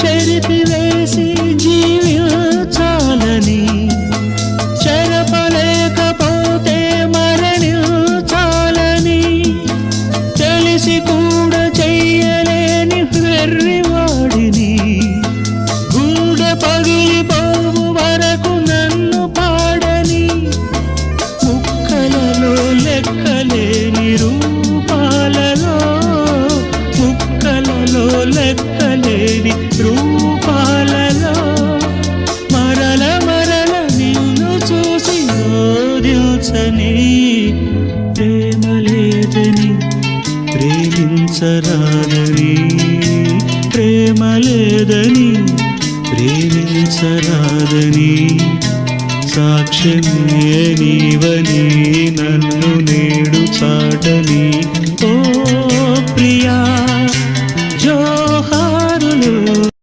చెరిపివేసి జీవించాలని చెరపలేకపోతే మరణించాలని తెలిసి కూడా చెయ్యలేని వెర్రివాడిని గుండె పగిలిపోవు వరకు నన్ను పాడని ముక్కలలో లెక్కలేని రూపాలలో ముక్కలలో లెక్కలేని రూపాలలో మరల మరల నిన్ను చూసి ఓదిల్చని ప్రేమ లేదని ప్రేమించరాదని ప్రేమ లేదని ప్రేమించరాదని సాక్ష్యమే నీవని నన్ను నేడు చాటని